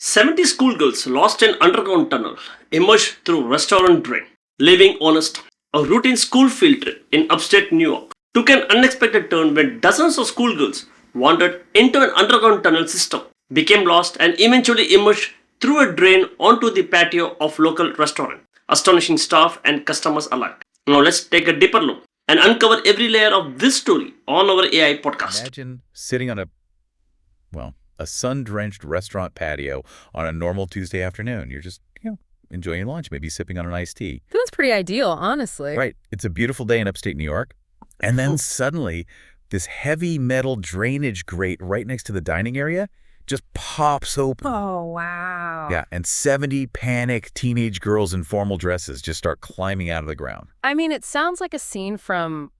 70 schoolgirls lost in underground tunnel emerged through restaurant drain, leaving honest. A routine school field trip in upstate New York took an unexpected turn when dozens of schoolgirls wandered into an underground tunnel system, became lost, and eventually emerged through a drain onto the patio of local restaurant, astonishing staff and customers alike. Now let's take a deeper look and uncover every layer of this story on our AI podcast. Imagine sitting on a sun-drenched restaurant patio on a normal Tuesday afternoon. You're just, enjoying lunch, maybe sipping on an iced tea. That's pretty ideal, honestly. Right. It's a beautiful day in upstate New York. And then suddenly, this heavy metal drainage grate right next to the dining area just pops open. Oh, wow. Yeah, and 70 panicked teenage girls in formal dresses just start climbing out of the ground. I mean, it sounds like a scene from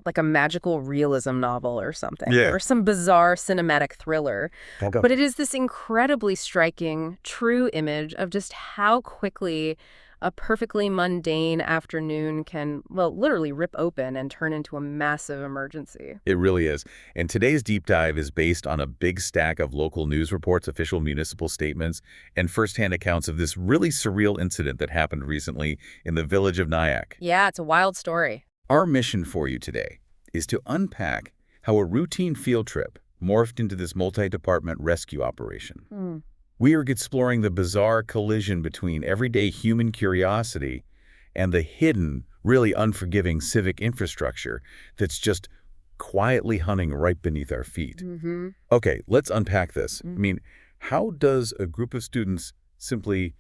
like a magical realism novel or something. Yeah. Or some bizarre cinematic thriller. But it is this incredibly striking, true image of just how quickly a perfectly mundane afternoon can, well, literally rip open and turn into a massive emergency. It really is. And today's deep dive is based on a big stack of local news reports, official municipal statements, and firsthand accounts of this really surreal incident that happened recently in the village of Nyack. Yeah, it's a wild story. Our mission for you today is to unpack how a routine field trip morphed into this multi-department rescue operation. We are exploring the bizarre collision between everyday human curiosity and the hidden, really unforgiving civic infrastructure that's just quietly hunting right beneath our feet. Okay, let's unpack this. I mean, how does a group of students simply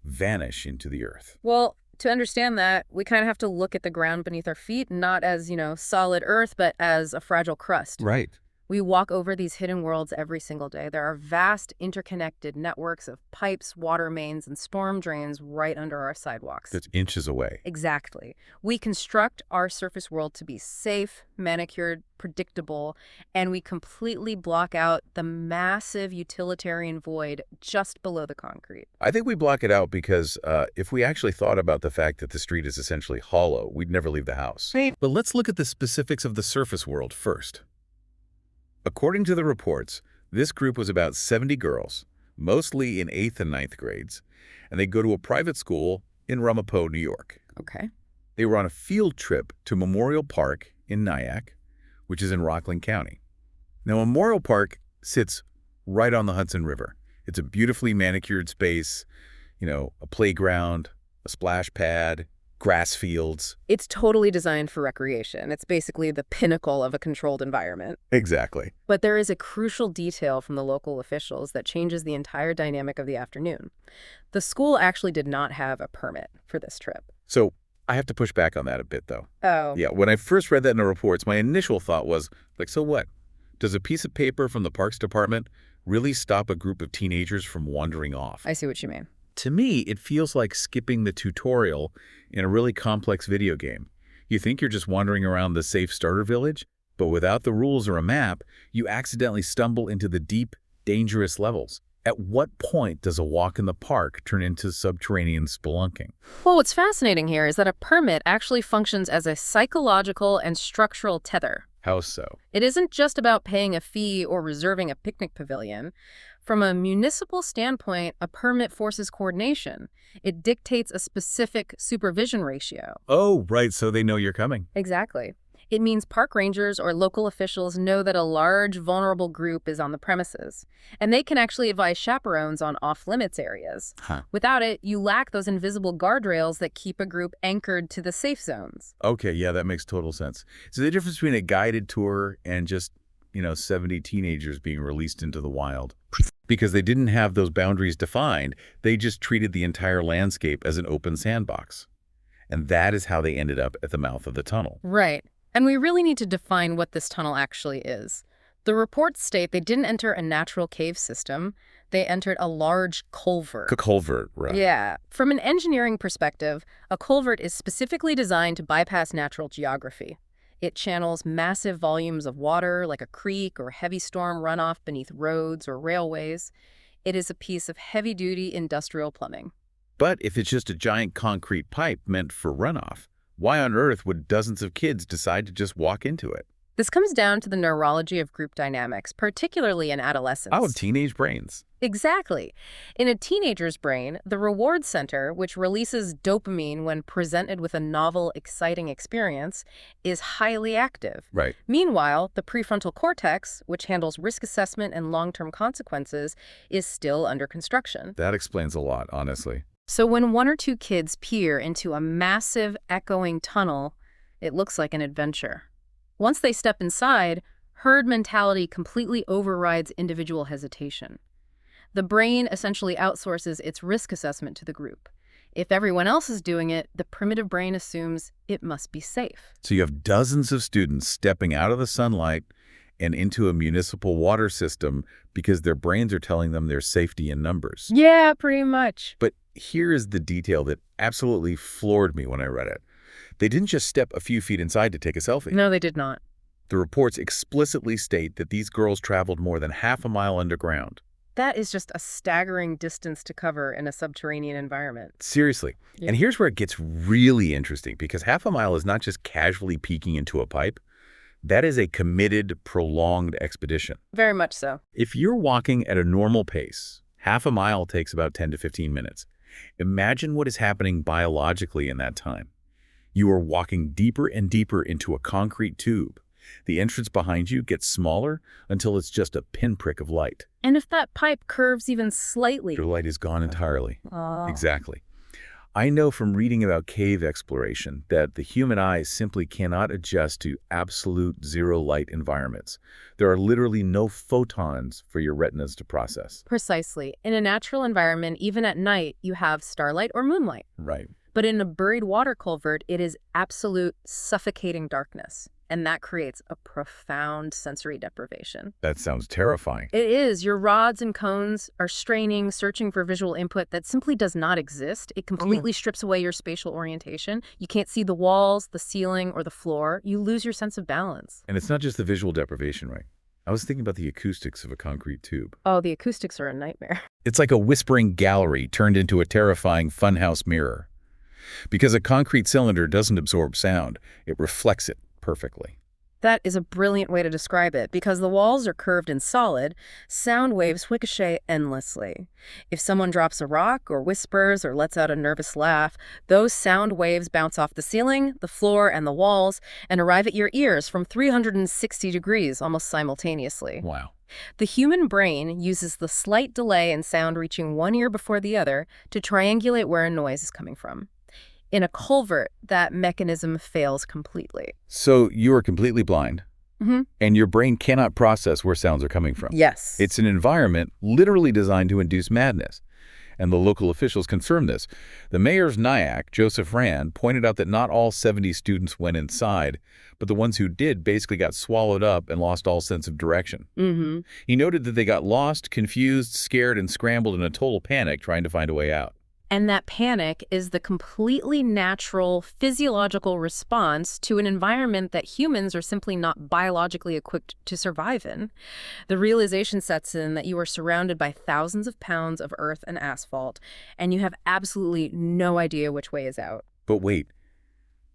vanish into the earth? Well, to understand that, we kind of have to look at the ground beneath our feet, not as, solid earth, but as a fragile crust. Right. We walk over these hidden worlds every single day. There are vast interconnected networks of pipes, water mains, and storm drains right under our sidewalks. That's inches away. Exactly. We construct our surface world to be safe, manicured, predictable, and we completely block out the massive utilitarian void just below the concrete. I think we block it out because if we actually thought about the fact that the street is essentially hollow, we'd never leave the house. But let's look at the specifics of the surface world first. According to the reports, this group was about 70 girls, mostly in 8th and 9th grades, and they go to a private school in Ramapo, New York. Okay. They were on a field trip to Memorial Park in Nyack, which is in Rockland County. Now, Memorial Park sits right on the Hudson River. It's a beautifully manicured space, a playground, a splash pad, grass fields. It's totally designed for recreation. It's basically the pinnacle of a controlled environment. Exactly. But there is a crucial detail from the local officials that changes the entire dynamic of the afternoon. The school actually did not have a permit for this trip. So I have to push back on that a bit, though. Oh. Yeah, when I first read that in the reports, my initial thought was, so what? Does a piece of paper from the Parks Department really stop a group of teenagers from wandering off? I see what you mean. To me, it feels like skipping the tutorial in a really complex video game. You think you're just wandering around the safe starter village, but without the rules or a map, you accidentally stumble into the deep, dangerous levels. At what point does a walk in the park turn into subterranean spelunking? Well, what's fascinating here is that a permit actually functions as a psychological and structural tether. How so? It isn't just about paying a fee or reserving a picnic pavilion. From a municipal standpoint, a permit forces coordination. It dictates a specific supervision ratio. Oh, right, so they know you're coming. Exactly. It means park rangers or local officials know that a large, vulnerable group is on the premises, and they can actually advise chaperones on off-limits areas. Without it, you lack those invisible guardrails that keep a group anchored to the safe zones. Okay, yeah, that makes total sense. So the difference between a guided tour and just 70 teenagers being released into the wild. Because they didn't have those boundaries defined, they just treated the entire landscape as an open sandbox. And that is how they ended up at the mouth of the tunnel. Right. And we really need to define what this tunnel actually is. The reports state they didn't enter a natural cave system. They entered a large culvert. A culvert, right. Yeah. From an engineering perspective, a culvert is specifically designed to bypass natural geography. It channels massive volumes of water like a creek or heavy storm runoff beneath roads or railways. It is a piece of heavy-duty industrial plumbing. But if it's just a giant concrete pipe meant for runoff, why on earth would dozens of kids decide to just walk into it? This comes down to the neurology of group dynamics, particularly in adolescence. Oh, teenage brains. Exactly. In a teenager's brain, the reward center, which releases dopamine when presented with a novel, exciting experience, is highly active. Right. Meanwhile, the prefrontal cortex, which handles risk assessment and long-term consequences, is still under construction. That explains a lot, honestly. So when one or two kids peer into a massive, echoing tunnel, it looks like an adventure. Once they step inside, herd mentality completely overrides individual hesitation. The brain essentially outsources its risk assessment to the group. If everyone else is doing it, the primitive brain assumes it must be safe. So you have dozens of students stepping out of the sunlight and into a municipal water system because their brains are telling them there's safety in numbers. Yeah, pretty much. But here is the detail that absolutely floored me when I read it. They didn't just step a few feet inside to take a selfie. No, they did not. The reports explicitly state that these girls traveled more than half a mile underground. That is just a staggering distance to cover in a subterranean environment. Seriously. Yeah. And here's where it gets really interesting, because half a mile is not just casually peeking into a pipe. That is a committed, prolonged expedition. Very much so. If you're walking at a normal pace, half a mile takes about 10 to 15 minutes. Imagine what is happening biologically in that time. You are walking deeper and deeper into a concrete tube. The entrance behind you gets smaller until it's just a pinprick of light. And if that pipe curves even slightly... Your light is gone entirely. Oh. Exactly. I know from reading about cave exploration that the human eye simply cannot adjust to absolute zero light environments. There are literally no photons for your retinas to process. Precisely. In a natural environment, even at night, you have starlight or moonlight. Right. But in a buried water culvert, it is absolute suffocating darkness. And that creates a profound sensory deprivation. That sounds terrifying. It is. Your rods and cones are straining, searching for visual input that simply does not exist. It completely strips away your spatial orientation. You can't see the walls, the ceiling, or the floor. You lose your sense of balance. And it's not just the visual deprivation, right? I was thinking about the acoustics of a concrete tube. Oh, the acoustics are a nightmare. It's like a whispering gallery turned into a terrifying funhouse mirror. Because a concrete cylinder doesn't absorb sound, it reflects it perfectly. That is a brilliant way to describe it. Because the walls are curved and solid, sound waves ricochet endlessly. If someone drops a rock or whispers or lets out a nervous laugh, those sound waves bounce off the ceiling, the floor, and the walls and arrive at your ears from 360 degrees almost simultaneously. Wow. The human brain uses the slight delay in sound reaching one ear before the other to triangulate where a noise is coming from. In a culvert, that mechanism fails completely. So you are completely blind, and your brain cannot process where sounds are coming from. Yes. It's an environment literally designed to induce madness. And the local officials confirmed this. The mayor's Nyack, Joseph Rand, pointed out that not all 70 students went inside, but the ones who did basically got swallowed up and lost all sense of direction. He noted that they got lost, confused, scared, and scrambled in a total panic trying to find a way out. And that panic is the completely natural, physiological response to an environment that humans are simply not biologically equipped to survive in. The realization sets in that you are surrounded by thousands of pounds of earth and asphalt, and you have absolutely no idea which way is out. But wait,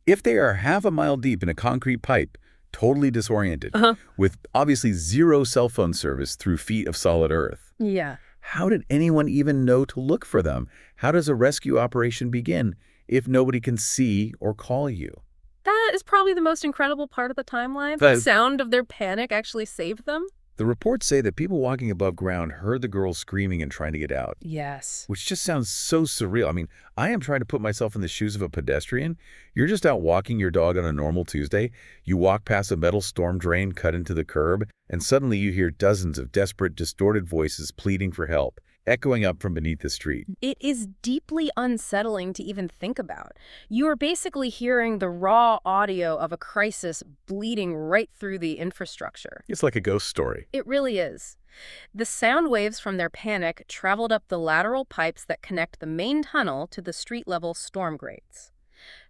if they are half a mile deep in a concrete pipe, totally disoriented, with obviously zero cell phone service through feet of solid earth, Yeah. how did anyone even know to look for them? How does a rescue operation begin if nobody can see or call you? That is probably the most incredible part of the timeline. That The is- sound of their panic actually saved them. The reports say that people walking above ground heard the girls screaming and trying to get out, Yes. which just sounds so surreal. I mean, I am trying to put myself in the shoes of a pedestrian. You're just out walking your dog on a normal Tuesday. You walk past a metal storm drain cut into the curb, and suddenly you hear dozens of desperate, distorted voices pleading for help, echoing up from beneath the street. It is deeply unsettling to even think about. You are basically hearing the raw audio of a crisis bleeding right through the infrastructure. It's like a ghost story. It really is. The sound waves from their panic traveled up the lateral pipes that connect the main tunnel to the street-level storm grates.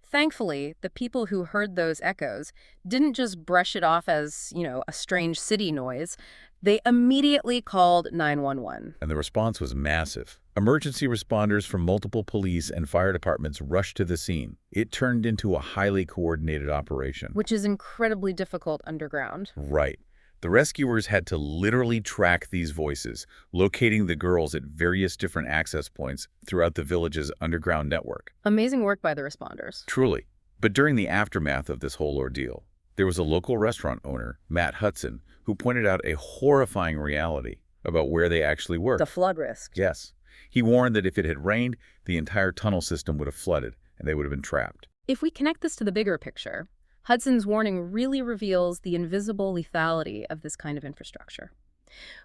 Thankfully, the people who heard those echoes didn't just brush it off as, a strange city noise. They immediately called 911. And the response was massive. Emergency responders from multiple police and fire departments rushed to the scene. It turned into a highly coordinated operation. Which is incredibly difficult underground. Right. The rescuers had to literally track these voices, locating the girls at various different access points throughout the village's underground network. Amazing work by the responders. Truly. But during the aftermath of this whole ordeal, there was a local restaurant owner, Matt Hudson, who pointed out a horrifying reality about where they actually were. The flood risk. Yes. He warned that if it had rained, the entire tunnel system would have flooded, and they would have been trapped. If we connect this to the bigger picture, Hudson's warning really reveals the invisible lethality of this kind of infrastructure.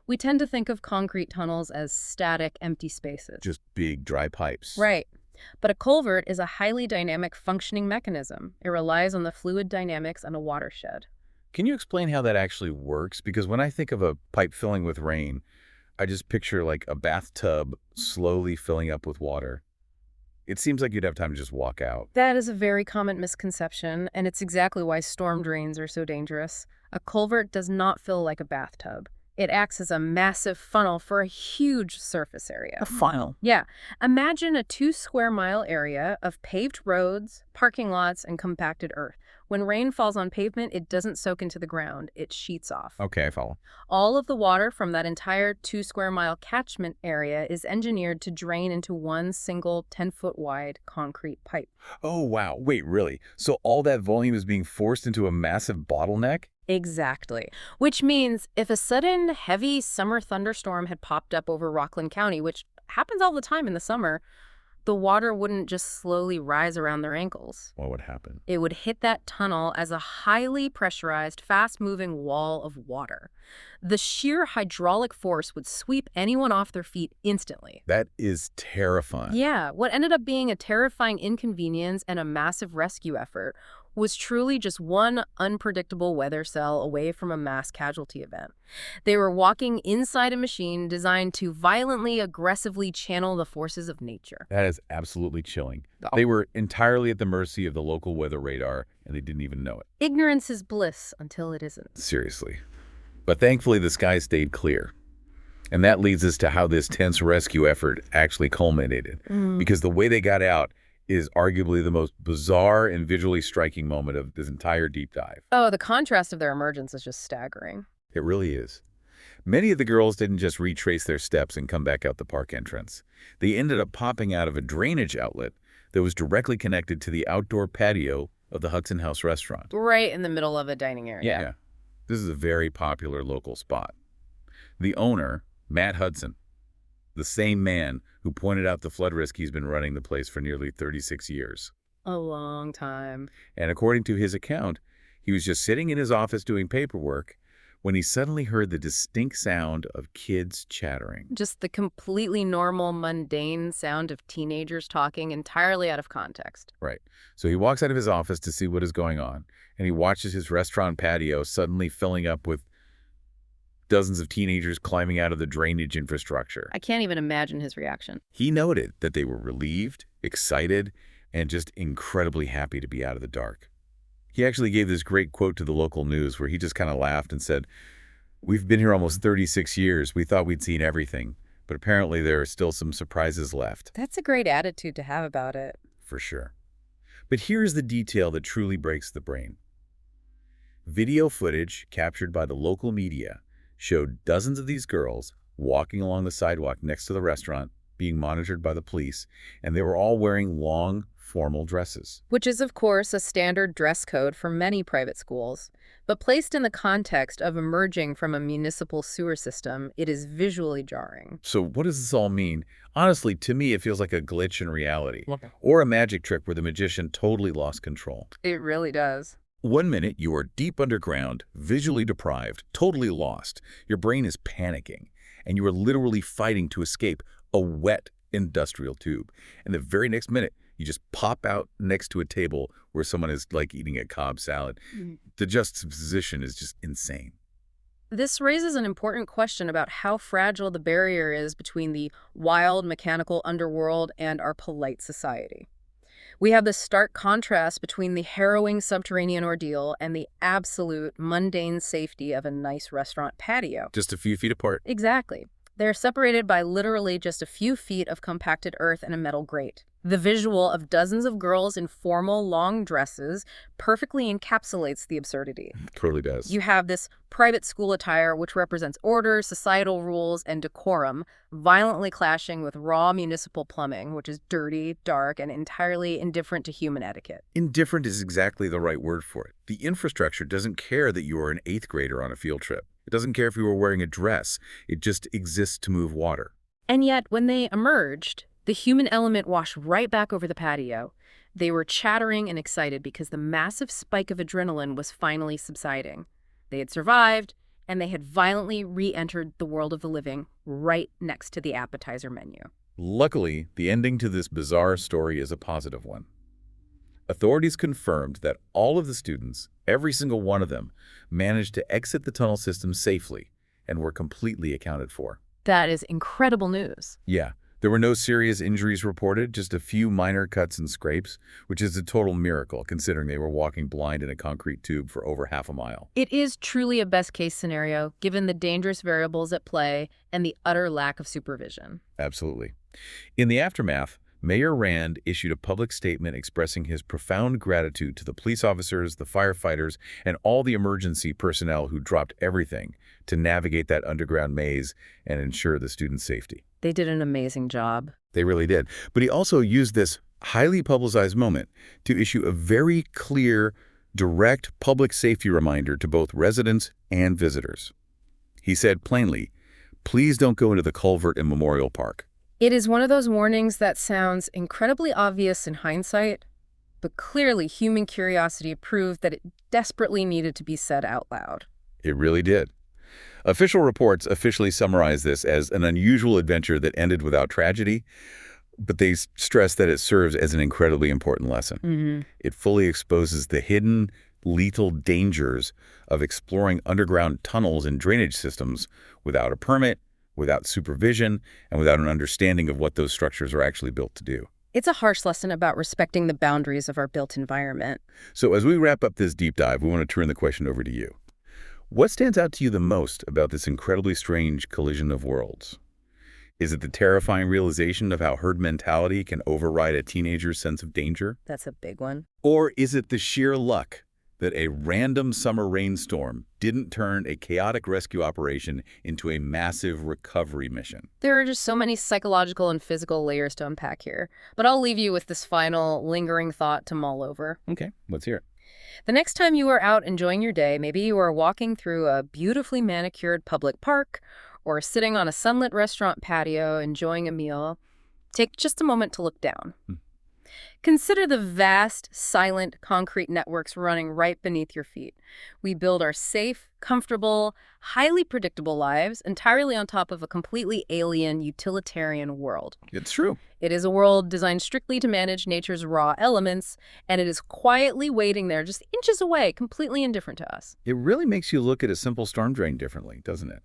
We tend to think of concrete tunnels as static, empty spaces. Just big, dry pipes. Right. But a culvert is a highly dynamic functioning mechanism. It relies on the fluid dynamics on a watershed. Can you explain how that actually works? Because when I think of a pipe filling with rain, I just picture like a bathtub slowly filling up with water. It seems like you'd have time to just walk out. That is a very common misconception, and it's exactly why storm drains are so dangerous. A culvert does not fill like a bathtub. It acts as a massive funnel for a huge surface area. A funnel? Yeah. Imagine a 2-square-mile area of paved roads, parking lots, and compacted earth. When rain falls on pavement, it doesn't soak into the ground. It sheets off. Okay, I follow. All of the water from that entire 2-square-mile catchment area is engineered to drain into one single 10-foot wide concrete pipe. Oh, wow. Wait, really? So all that volume is being forced into a massive bottleneck? Exactly. Which means if a sudden heavy summer thunderstorm had popped up over Rockland County, which happens all the time in the summer, the water wouldn't just slowly rise around their ankles. What would happen? It would hit that tunnel as a highly pressurized, fast-moving wall of water. The sheer hydraulic force would sweep anyone off their feet instantly. That is terrifying. Yeah, what ended up being a terrifying inconvenience and a massive rescue effort was truly just one unpredictable weather cell away from a mass casualty event. They were walking inside a machine designed to violently, aggressively channel the forces of nature. That is absolutely chilling. They were entirely at the mercy of the local weather radar, and they didn't even know it. Ignorance is bliss until it isn't. Seriously. But thankfully, the sky stayed clear. And that leads us to how this tense rescue effort actually culminated. Because the way they got out is arguably the most bizarre and visually striking moment of this entire deep dive. Oh, the contrast of their emergence is just staggering. It really is. Many of the girls didn't just retrace their steps and come back out the park entrance. They ended up popping out of a drainage outlet that was directly connected to the outdoor patio of the Hudson House restaurant. Right in the middle of a dining area. Yeah. This is a very popular local spot. The owner, Matt Hudson, the same man who pointed out the flood risk, he's been running the place for nearly 36 years. A long time. And according to his account, he was just sitting in his office doing paperwork when he suddenly heard the distinct sound of kids chattering. Just the completely normal, mundane sound of teenagers talking entirely out of context. Right. So he walks out of his office to see what is going on, and he watches his restaurant patio suddenly filling up with dozens of teenagers climbing out of the drainage infrastructure. I can't even imagine his reaction. He noted that they were relieved, excited, and just incredibly happy to be out of the dark. He actually gave this great quote to the local news where he just kind of laughed and said, "We've been here almost 36 years. We thought we'd seen everything, but apparently there are still some surprises left." That's a great attitude to have about it. For sure. But here's the detail that truly breaks the brain. Video footage captured by the local media showed dozens of these girls walking along the sidewalk next to the restaurant, being monitored by the police, and they were all wearing long, formal dresses. Which is, of course, a standard dress code for many private schools. But placed in the context of emerging from a municipal sewer system, it is visually jarring. So what does this all mean? Honestly, to me, it feels like a glitch in reality, or a magic trick where the magician totally lost control. It really does. One minute, you are deep underground, visually deprived, totally lost. Your brain is panicking, and you are literally fighting to escape a wet industrial tube. And the very next minute, you just pop out next to a table where someone is like eating a Cobb salad. The juxtaposition is just insane. This raises an important question about how fragile the barrier is between the wild, mechanical underworld and our polite society. We have this stark contrast between the harrowing subterranean ordeal and the absolute mundane safety of a nice restaurant patio. Just a few feet apart. Exactly. They're separated by literally just a few feet of compacted earth and a metal grate. The visual of dozens of girls in formal, long dresses perfectly encapsulates the absurdity. Totally does. You have this private school attire, which represents order, societal rules, and decorum, violently clashing with raw municipal plumbing, which is dirty, dark, and entirely indifferent to human etiquette. Indifferent is exactly the right word for it. The infrastructure doesn't care that you are an 8th grader on a field trip. It doesn't care if you were wearing a dress. It just exists to move water. And yet, when they emerged, the human element washed right back over the patio. They were chattering and excited because the massive spike of adrenaline was finally subsiding. They had survived, and they had violently re-entered the world of the living right next to the appetizer menu. Luckily, the ending to this bizarre story is a positive one. Authorities confirmed that all of the students, every single one of them, managed to exit the tunnel system safely and were completely accounted for. That is incredible news. Yeah. There were no serious injuries reported, just a few minor cuts and scrapes, which is a total miracle considering they were walking blind in a concrete tube for over half a mile. It is truly a best-case scenario, given the dangerous variables at play and the utter lack of supervision. Absolutely. In the aftermath, Mayor Rand issued a public statement expressing his profound gratitude to the police officers, the firefighters, and all the emergency personnel who dropped everything to navigate that underground maze and ensure the students' safety. They did an amazing job. They really did. But he also used this highly publicized moment to issue a very clear, direct public safety reminder to both residents and visitors. He said plainly, "Please don't go into the Culvert and Memorial Park." It is one of those warnings that sounds incredibly obvious in hindsight, but clearly human curiosity proved that it desperately needed to be said out loud. It really did. Official reports officially summarize this as an unusual adventure that ended without tragedy, but they stress that it serves as an incredibly important lesson. It fully exposes the hidden, lethal dangers of exploring underground tunnels and drainage systems without a permit, without supervision, and without an understanding of what those structures are actually built to do. It's a harsh lesson about respecting the boundaries of our built environment. So as we wrap up this deep dive, we want to turn the question over to you. What stands out to you the most about this incredibly strange collision of worlds? Is it the terrifying realization of how herd mentality can override a teenager's sense of danger? That's a big one. Or is it the sheer luck that a random summer rainstorm didn't turn a chaotic rescue operation into a massive recovery mission? There are just so many psychological and physical layers to unpack here, but I'll leave you with this final lingering thought to mull over. Okay, let's hear it. The next time you are out enjoying your day, maybe you are walking through a beautifully manicured public park or sitting on a sunlit restaurant patio enjoying a meal, take just a moment to look down. Consider the vast, silent concrete networks running right beneath your feet. We build our safe, comfortable, highly predictable lives entirely on top of a completely alien, utilitarian world. It's true. It is a world designed strictly to manage nature's raw elements, and it is quietly waiting there, just inches away, completely indifferent to us. It really makes you look at a simple storm drain differently, doesn't it?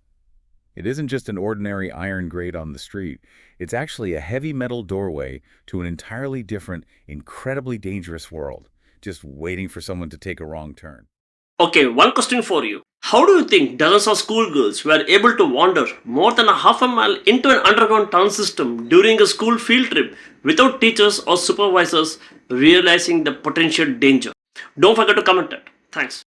It isn't just an ordinary iron grate on the street. It's actually a heavy metal doorway to an entirely different, incredibly dangerous world, just waiting for someone to take a wrong turn. Okay, one question for you. How do you think dozens of schoolgirls were able to wander more than a half a mile into an underground tunnel system during a school field trip without teachers or supervisors realizing the potential danger? Don't forget to comment that. Thanks.